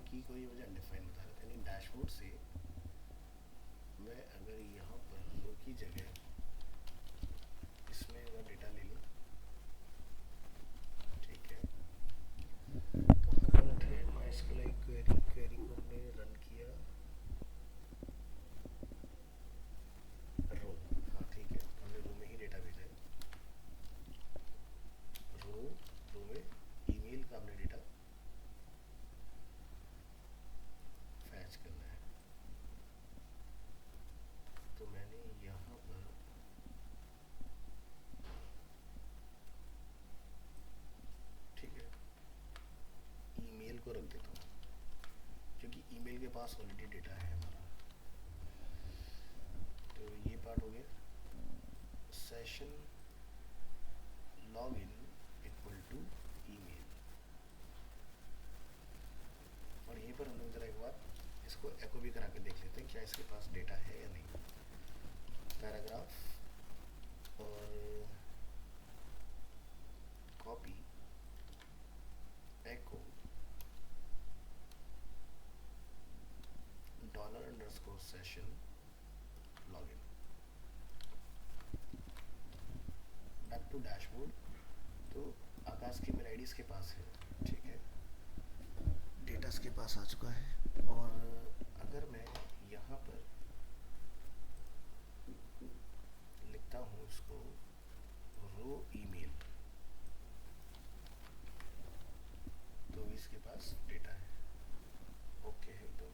की कोई वजह अनडिफाइन बता रहा था, यानी डैशबोर्ड से मैं अगर यहाँ पर रो की जगह इसमें अगर डेटा ले लूँ, ठीक है, तो हम थे माइस्क्यूएल क्वेरी को हमने रन किया रो, हाँ ठीक है, हमने रो में ही डेटा भेजा है, रो में ईमेल का हमने डेटा फैच करना है। तो मैंने यहाँ पर ठीक है ईमेल को रख देता हूँ, क्योंकि ईमेल के पास ऑलरेडी डेटा है हमारा। तो ये पार्ट हो गया, session login equal to email. और यहीं पर हम लोग जरा एक बार इसको एको भी करा के देख लेते हैं क्या इसके पास डेटा है या नहीं। पैराग्राफ और copy echo $_session login, back to dashboard. तो आकाश की मेल आईडी इसके पास है, ठीक है, डेटा इसके पास आ चुका है। और अगर मैं यहाँ पर लिखता हूँ इसको रो ईमेल, तो इसके पास डेटा है, ओके है। तो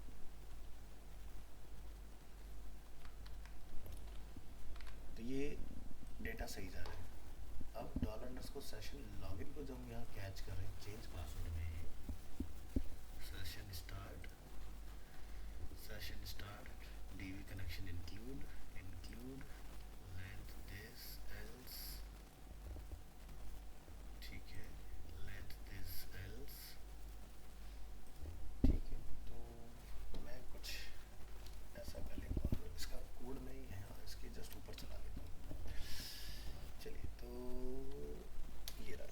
ये डेटा सही जा रहा है। अब $_session लॉगिन को जब हम यहाँ कैच कर रहे हैं चेंज पासवर्ड में, session start DB connection include length this else, ठीक है, लेंथ दिस एल्स, ठीक है। तो मैं कुछ ऐसा कर लेता हूँ, इसका कोड मैं यहाँ इसके जस्ट ऊपर चला लेता हूँ। चलिए, तो ये रहा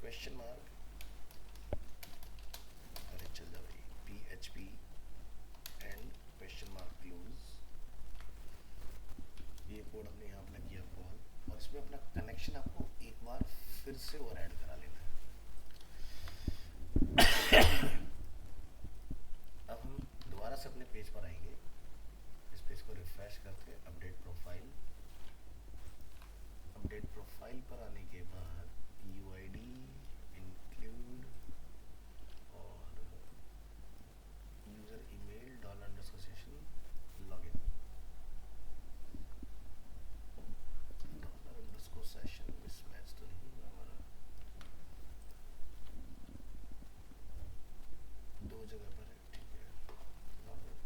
क्वेश्चन मार्क, अरे चल जा भाई, PHP and question mark close, ये कोड हमने यहाँ अपना किया कॉल, और इसमें अपना कनेक्शन आपको एक बार फिर से और ऐड करा लेना है। अब हम दोबारा से अपने पेज पर आएंगे, इस पेज को रिफ्रेश करके अपडेट प्रोफाइल पर आने के बाद UID इंक्लूड और user email $_session login, $_session mismatch तो नहीं हुआ हमारा, दो जगह पर है, ठीक है, लॉगिन।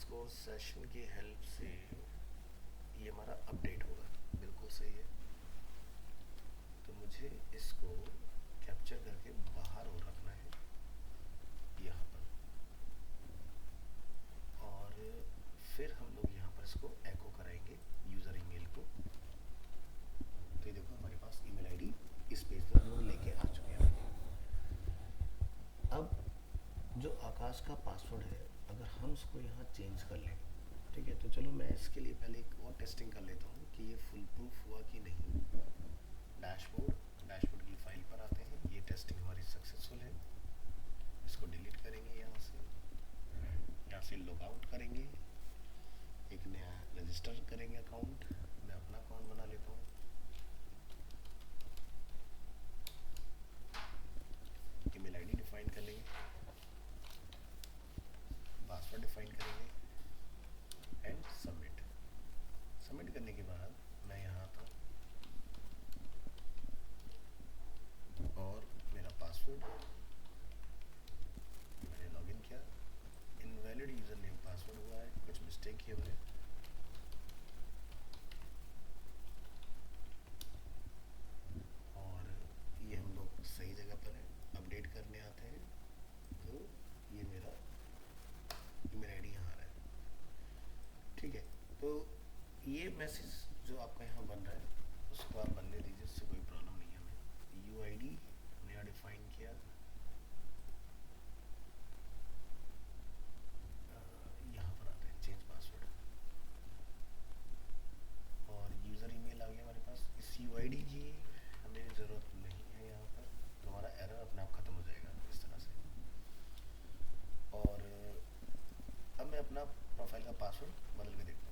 तो $_session की हेल्प से ये हमारा अपडेट होगा, बिल्कुल सही है। तो मुझे इसको कैप्चर करके बाहर और रखना है यहाँ पर, और फिर हम लोग यहाँ पर इसको एको कराएंगे यूज़र ईमेल को। तो ये देखो हमारे पास ईमेल आईडी इस पेज पर हम लोग लेके आ चुके हैं। अब जो आकाश का पासवर्ड है, अगर हम उसको यहाँ चेंज कर लें, ठीक है, तो चलो मैं इसके लिए पहले एक और टेस्टिंग कर लेता हूँ कि ये फुल प्रूफ हुआ कि नहीं। डैशबोर्ड की फाइल पर आते हैं, ये टेस्टिंग हमारी सक्सेसफुल है। इसको डिलीट करेंगे, यहाँ से लॉग आउट करेंगे, एक नया रजिस्टर करेंगे अकाउंट, मैं अपना अकाउंट बना लेता हूँ, ईमेल आईडी डिफाइन कर लेंगे, पासवर्ड डिफाइन करेंगे एंड सबमिट करने के बाद मैं यहाँ आता हूँ और मेरा पासवर्ड मैंने लॉगिन किया, इनवैलिड यूज़र नेम पासवर्ड हुआ है, कुछ मिस्टेक किए हुए हैं, और ये हम लोग सही जगह पर हैं। अपडेट करने आते हैं, तो ये मेरा ये मैसेज जो आपका यहाँ बन रहा है उसको आप बनने दीजिए, उससे कोई प्रॉब्लम नहीं है हमें। यू आई डी नया डिफाइन किया, यहाँ पर आते हैं चेंज पासवर्ड, और यूज़र ईमेल आ गया हमारे पास। इस यू आई डी की हमें ज़रूरत नहीं है यहाँ पर, तो हमारा एरर अपने आप ख़त्म हो जाएगा इस तरह से। और अब मैं अपना प्रोफाइल का पासवर्ड बदल के देखता हूँ।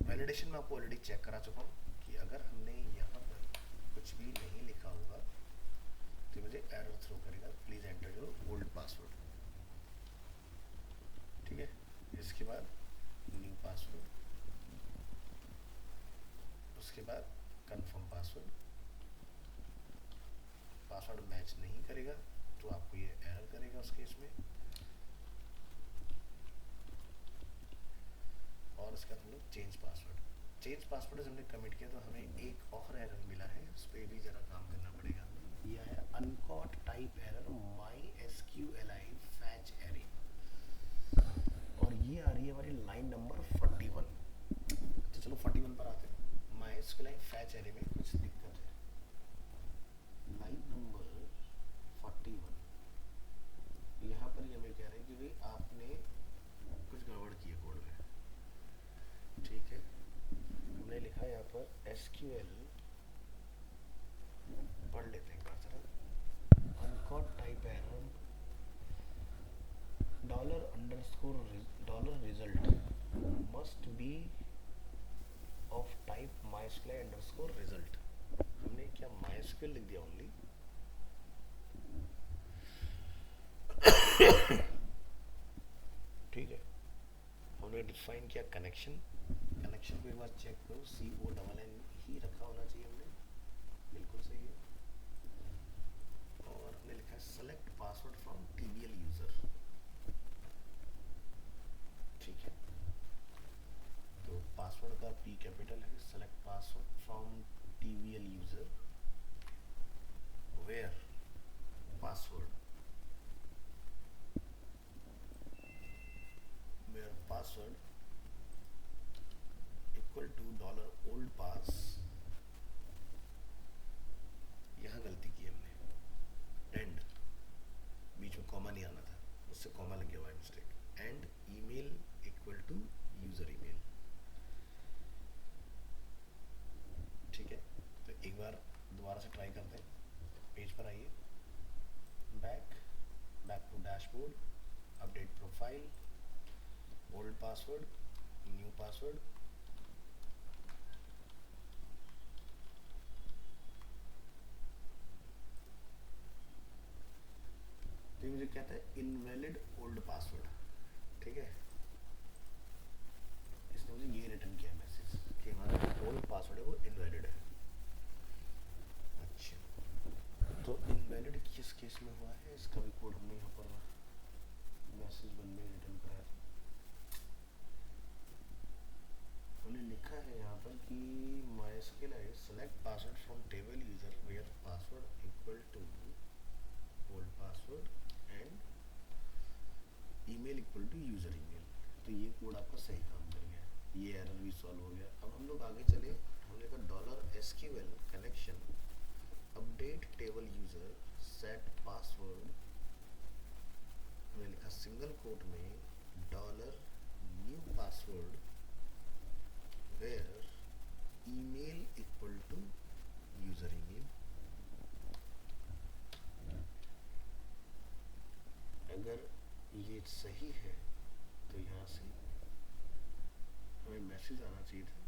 वैलिडेशन में आपको ऑलरेडी चेक करा चुका हूँ कि अगर हमने यहाँ पर कुछ भी नहीं लिखा होगा तो मुझे एरर थ्रो करेगा, please enter your old password. ठीक है, इसके बाद न्यू पासवर्ड, उसके बाद कंफर्म पासवर्ड। पासवर्ड मैच नहीं करेगा तो आपको ये एरर करेगा उस केस में। और उसके बाद हम लोग चेंज पासवर्ड, चेंज पासवर्ड हमने कमिट किया तो हमें एक और एरर मिला है, उस पर भी ज़रा काम करना पड़ेगा। यह है uncaught type error my S Q L I fetch array, और ये आ रही है हमारी लाइन नंबर 41। तो चलो 41 पर आते हैं। My S Q L I fetch array में कुछ दिक्कत है। लाइन नंबर 41 यहाँ पर ये हमें कह रहे हैं कि भाई आपने कुछ गड़बड़ की है कोड में। ठीक है, हमने लिखा है यहाँ पर एसक्यूएल, पढ़ लेते हैं जरा। Uncaught type error dollar underscore dollar result must be of type MySQL underscore result. हमने क्या माइस्क्यूएल लिख दिया ओनली। ठीक है, हमने डिफाइन किया कनेक्शन, कनेक्शन को एक बार चेक करो, CONN ही रखा होना चाहिए हमने, बिल्कुल सही है। और हमने लिखा है select password from TBL user. ठीक है, तो पासवर्ड का P कैपिटल है, select password from TBL user where password, where password equal to dollar old pass. यहाँ गलती की हमने, एंड बीच में कॉमा नहीं आना था, उससे कॉमा लग गया हुआ है mistake. And email equal to user email. ठीक है, तो एक बार दोबारा से ट्राई करते हैं। पेज पर आइए, back to dashboard, update profile, old password, new password. तो मुझे कहता है इनवैलिड ओल्ड पासवर्ड। ठीक है, इसने मुझे ये रिटर्न किया मैसेज कि हमारा ओल्ड पासवर्ड है वो इनवैलिड है। अच्छा, तो इनवैलिड किस केस में हुआ है, इसका भी कोड हमने यहाँ पर मैसेज बन में रिटर्न कराया था। हमने लिखा है यहाँ पर कि MySQL है select password from table user where password equal to old password and email equal to user email. तो ये कोड आपका सही काम कर गया, ये एरर भी सॉल्व हो गया। अब हम लोग आगे चले, हमने कहा $SQL connection update table user set password, हमने लिखा सिंगल कोट में $न्यू password where email equal to user email. अगर ये सही है तो यहाँ से हमें मैसेज आना चाहिए था।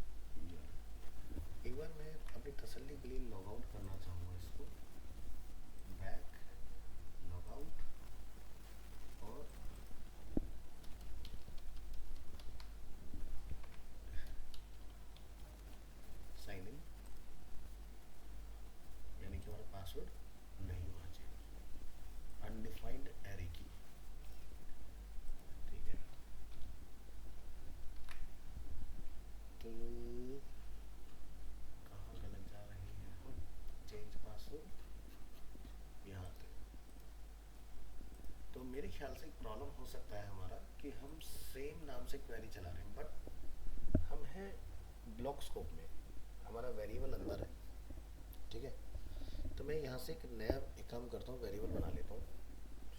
एक बार मैं अपनी तसल्ली के लिए लॉग आउट करना चाहूँगा इसको, बैक लॉग आउट और साइन इन, यानी कि हमारा पासवर्ड नहीं होना चाहिए, अनडिफाइंड एरे की। ठीक है, तो कहाँ गलत जा रहे हैं हम, चेंज पासवर्ड यहाँ पे, तो मेरे ख्याल से एक प्रॉब्लम हो सकता है हमारा कि हम सेम नाम से क्वेरी चला रहे हैं बट हम हैं ब्लॉक स्कोप में, हमारा वेरिएबल अंदर है। ठीक है, तो मैं यहाँ से एक काम करता हूँ, वेरिएबल बना लेता हूँ,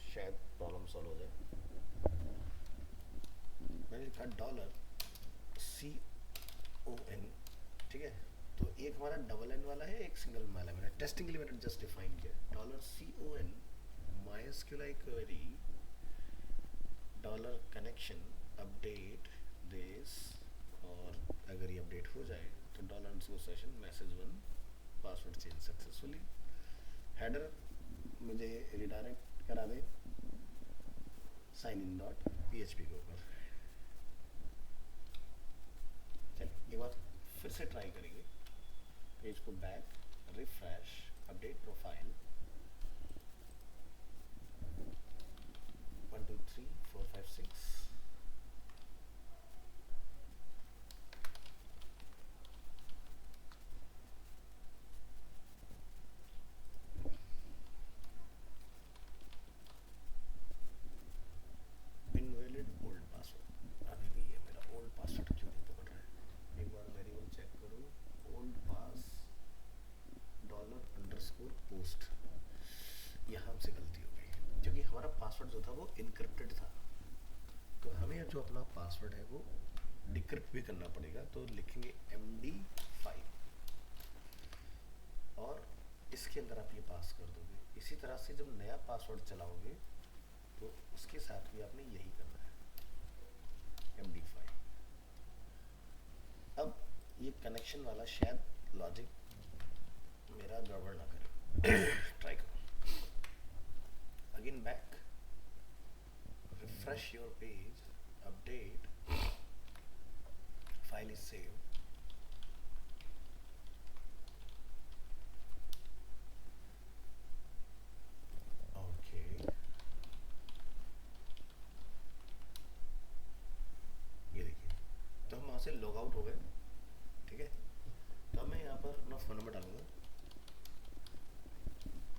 शायद प्रॉब्लम सॉल्व हो जाए। मैंने लिखा $CON। ठीक है, तो एक हमारा डबल एन वाला है, एक सिंगल वाला है। मैंने टेस्टिंग के लिए मैंने जस्ट डिफाइन किया $CON MySQL query $connection update this, और अगर ये अपडेट हो जाए तो $_session message 1 password change successfully. Header मुझे रिडायरेक्ट करा दे signin.php के ऊपर। चलिए एक बार फिर से ट्राई करेंगे, पेज को back, refresh, update profile, 1 2 3 4 5 6। Invalid old password, अभी भी ये मेरा ओल्ड पासवर्ड क्यों नहीं पकड़ रहा है? एक बार वेरिएबल चेक करूँ, ओल्ड पास $_post, यहाँ हमसे गलती हो गई क्योंकि हमारा पासवर्ड जो था वो इनक्रिप्टेड था। तो हमें जो अपना पासवर्ड है वो डिक्रिप्ट भी करना पड़ेगा। तो लिखेंगे MD5 और इसके अंदर आप ये पास कर दोगे। इसी तरह से जब नया पासवर्ड चलाओगे तो उसके साथ भी आपने यही करना है, MD5। अब ये कनेक्शन वाला शायद लॉजिक मेरा गड़बड़ ना करे। ट्राई करो again, back, refresh your page, update, file is saved। Okay, ये देखिए, तो हम वहाँ से लॉग आउट हो गए। ठीक है, तो अब मैं यहाँ पर अपना फ़ोन नंबर डालूंगा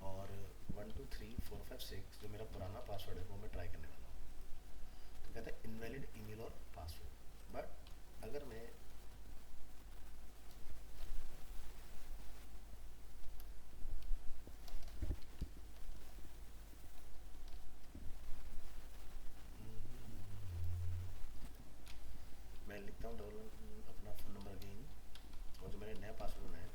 और 1 2 3 4 5 6 जो मेरा पुराना पासवर्ड है वो मैं ट्राई करने वाला हूँ। तो कहता है इनवैलिड ईमेल और पासवर्ड, बट अगर मैं लिखता हूँ अपना फ़ोन नंबर अगेन और जो मैंने नया पासवर्ड बनाया,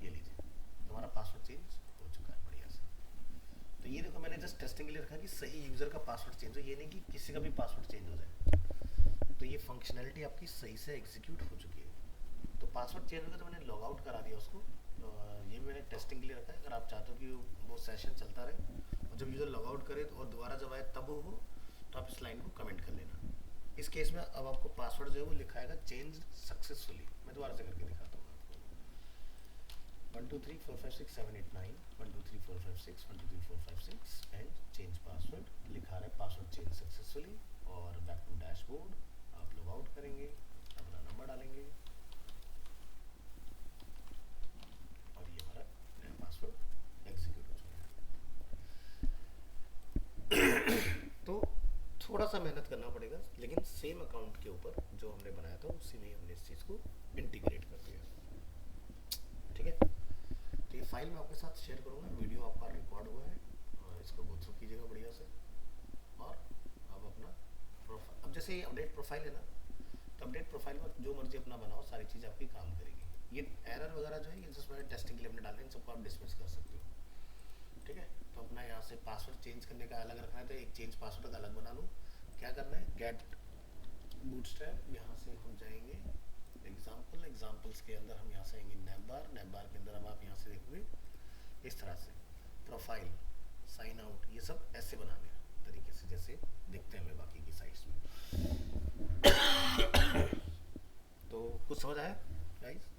ये लीजिए, तो हमारा पासवर्ड चेंज हो चुका है बढ़िया से। तो ये देखो, मैंने जस्ट टेस्टिंग के लिए रखा कि सही यूज़र का पासवर्ड चेंज हो, ये नहीं कि किसी का भी पासवर्ड चेंज हो जाए। तो ये फंक्शनैलिटी आपकी सही से एग्जीक्यूट हो चुकी है। तो पासवर्ड चेंज हो गया तो मैंने लॉग आउट करा दिया उसको। ये भी मैंने टेस्टिंग के लिए रखा है, अगर आप चाहते हो कि वो सेशन चलता रहे और जब यूज़र लॉग आउट करे और दोबारा जब आए तब वो हो, तो आप इस लाइन को कमेंट कर लेना। इस केस में अब आपको पासवर्ड जो है वो लिखाएगा चेंज सक्सेसफुली। मैं दोबारा से करके दिखाता हूँ आपको। 1 2 3 4 5 6 7 8 9, 1 2 3 4 5 6, 1 2 3 4 5 6 एंड चेंज पासवर्ड लिखा रहा है, पासवर्ड चेंज सक्सेसफुली। और बैक टू डैशबोर्ड, आप लॉग आउट करेंगे, अपना नंबर डालेंगे और ये हमारा नया पासवर्ड एग्जीक्यूट हो चुका है। तो थोड़ा सा मेहनत करना पड़ेगा, लेकिन सेम अकाउंट के ऊपर जो हमने बनाया था उसी में हमने इस चीज़ को इंटीग्रेट कर दिया। ठीक है, तो ये फाइल मैं आपके साथ शेयर करूँगा, वीडियो आपका रिकॉर्ड हुआ है और इसको गो थ्रू कीजिएगा बढ़िया से। और अब अपना प्रोफाइल, अब जैसे ये अपडेट प्रोफाइल है ना, तो अपडेट प्रोफाइल में जो मर्जी अपना बनाओ, सारी चीज़ आपकी काम करेगी। ये एरर वगैरह जो है ये जस्ट मैंने टेस्टिंग के लिए अपने डाले, इन सबको आप डिसमिस कर सकते हो। ठीक है, तो अपना यहाँ से पासवर्ड चेंज करने का अलग रखना है, तो एक चेंज पासवर्ड का अलग बना लूँ। क्या करना है, गेट बूटस्ट्रैप, यहाँ से हम जाएंगे एग्जाम्पल्स के अंदर हम यहाँ से आएंगे नैपबार के अंदर अब आप यहाँ से देखोगे इस तरह से प्रोफाइल, साइन आउट, ये सब ऐसे बनाने तरीके से जैसे दिखते हैं बाकी की साइट्स में। तो कुछ समझ आया गाइस?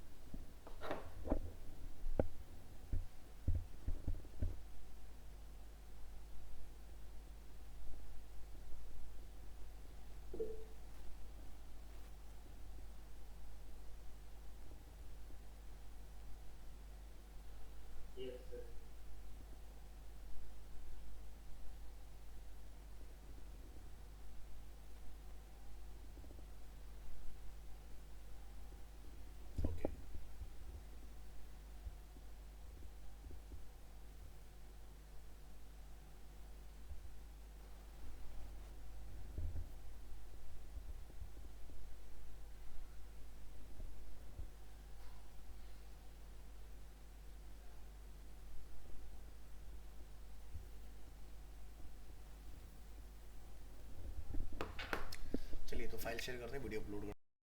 फाइल शेयर करते हैं, वीडियो अपलोड